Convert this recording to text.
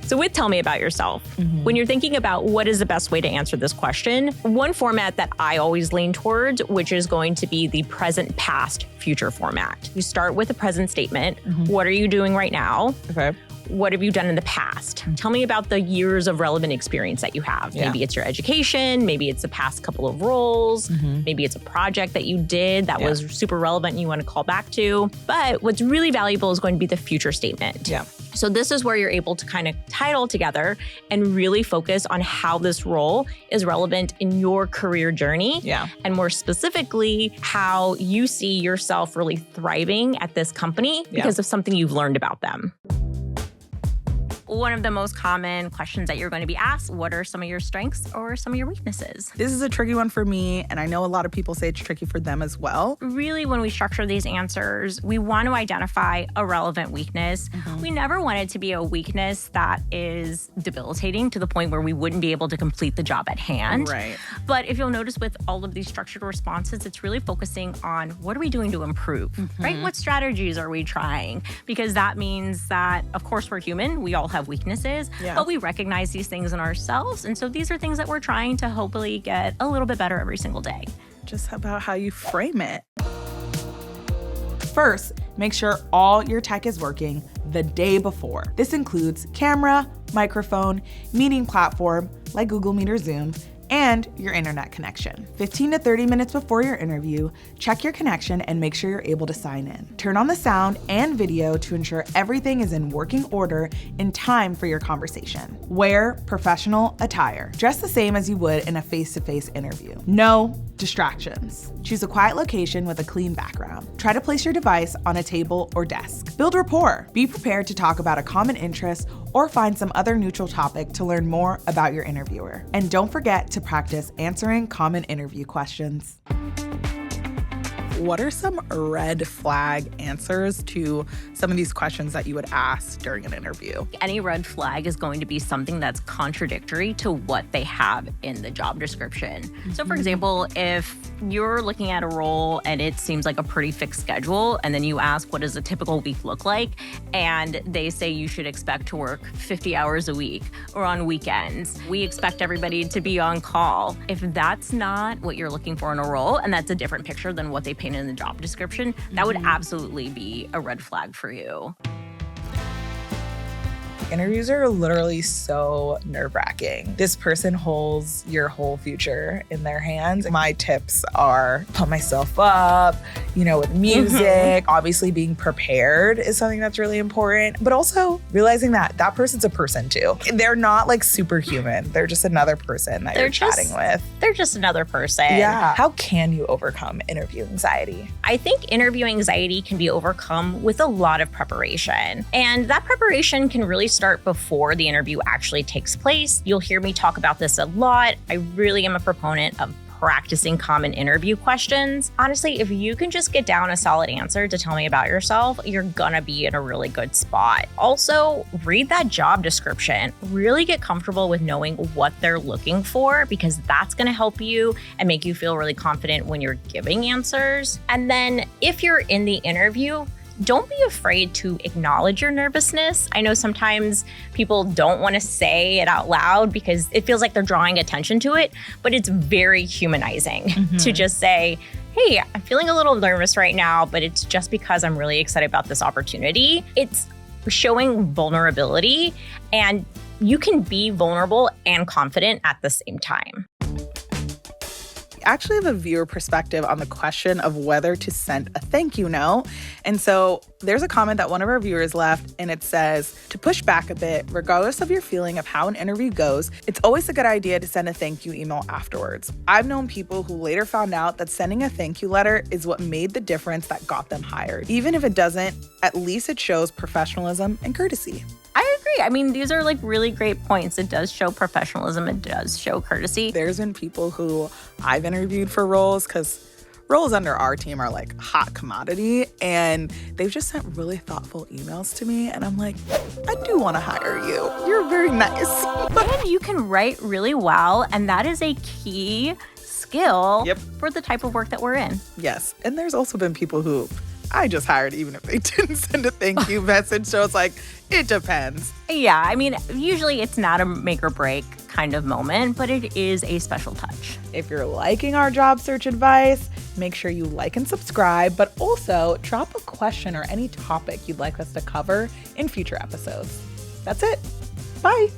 So with Tell Me About Yourself, when you're thinking about what is the best way to answer this question, one format that I always lean towards, which is going to be the present, past, future format. You start with a present statement. What are you doing right now? Okay. What have you done in the past? Tell me about the years of relevant experience that you have. Yeah. Maybe it's your education. Maybe it's the past couple of roles. Maybe it's a project that you did that was super relevant and you want to call back to. But what's really valuable is going to be the future statement. Yeah. So this is where you're able to kind of tie it all together and really focus on how this role is relevant in your career journey. Yeah. And more specifically, how you see yourself really thriving at this company because of something you've learned about them. One of the most common questions that you're going to be asked, what are some of your strengths or some of your weaknesses? This is a tricky one for me, and I know a lot of people say it's tricky for them as well. Really, when we structure these answers, we want to identify a relevant weakness. We never want it to be a weakness that is debilitating to the point where we wouldn't be able to complete the job at hand. Right. But if you'll notice with all of these structured responses, it's really focusing on what are we doing to improve, right? What strategies are we trying? Because that means that, of course, we're human. We all have weaknesses, but we recognize these things in ourselves. And so these are things that we're trying to hopefully get a little bit better every single day. Just about how you frame it. First, make sure all your tech is working the day before. This includes camera, microphone, meeting platform like Google Meet or Zoom, and your internet connection. 15 to 30 minutes before your interview, check your connection and make sure you're able to sign in. Turn on the sound and video to ensure everything is in working order in time for your conversation. Wear professional attire. Dress the same as you would in a face-to-face interview. No distractions. Choose a quiet location with a clean background. Try to place your device on a table or desk. Build rapport. Be prepared to talk about a common interest or find some other neutral topic to learn more about your interviewer. And don't forget to practice answering common interview questions. What are some red flag answers to some of these questions that you would ask during an interview? Any red flag is going to be something that's contradictory to what they have in the job description. So for example, if you're looking at a role and it seems like a pretty fixed schedule, and then you ask, what does a typical week look like? And they say you should expect to work 50 hours a week or on weekends. We expect everybody to be on call. If that's not what you're looking for in a role, and that's a different picture than what they painted in the job description, that would absolutely be a red flag for you. Interviews are literally so nerve-wracking. This person holds your whole future in their hands. My tips are pump myself up, with music. Obviously being prepared is something that's really important, but also realizing that that person's a person too. They're not like superhuman. They're just another person that you're chatting with. They're just another person. Yeah. How can you overcome interview anxiety? I think interview anxiety can be overcome with a lot of preparation. And that preparation can really start before the interview actually takes place. You'll hear me talk about this a lot. I really am a proponent of practicing common interview questions. Honestly, if you can just get down a solid answer to tell me about yourself, you're gonna be in a really good spot. Also, read that job description. Really get comfortable with knowing what they're looking for, because that's gonna help you and make you feel really confident when you're giving answers. And then if you're in the interview, don't be afraid to acknowledge your nervousness. I know sometimes people don't want to say it out loud because it feels like they're drawing attention to it, but it's very humanizing to just say, hey, I'm feeling a little nervous right now, but it's just because I'm really excited about this opportunity. It's showing vulnerability, and you can be vulnerable and confident at the same time. Actually have a viewer perspective on the question of whether to send a thank you note. And so there's a comment that one of our viewers left, and it says, to push back a bit, regardless of your feeling of how an interview goes, it's always a good idea to send a thank you email afterwards. I've known people who later found out that sending a thank you letter is what made the difference that got them hired. Even if it doesn't, at least it shows professionalism and courtesy. I agree. I mean, these are like really great points. It does show professionalism. It does show courtesy. There's been people who I've interviewed for roles, because roles under our team are like hot commodity, and they've just sent really thoughtful emails to me, and I'm like, I do want to hire you. You're very nice. And you can write really well, and that is a key skill for the type of work that we're in. Yes. And there's also been people who I just hired even if they didn't send a thank you message. So it's like, it depends. Yeah, I mean, usually it's not a make or break kind of moment, but it is a special touch. If you're liking our job search advice, make sure you like and subscribe, but also drop a question or any topic you'd like us to cover in future episodes. That's it. Bye.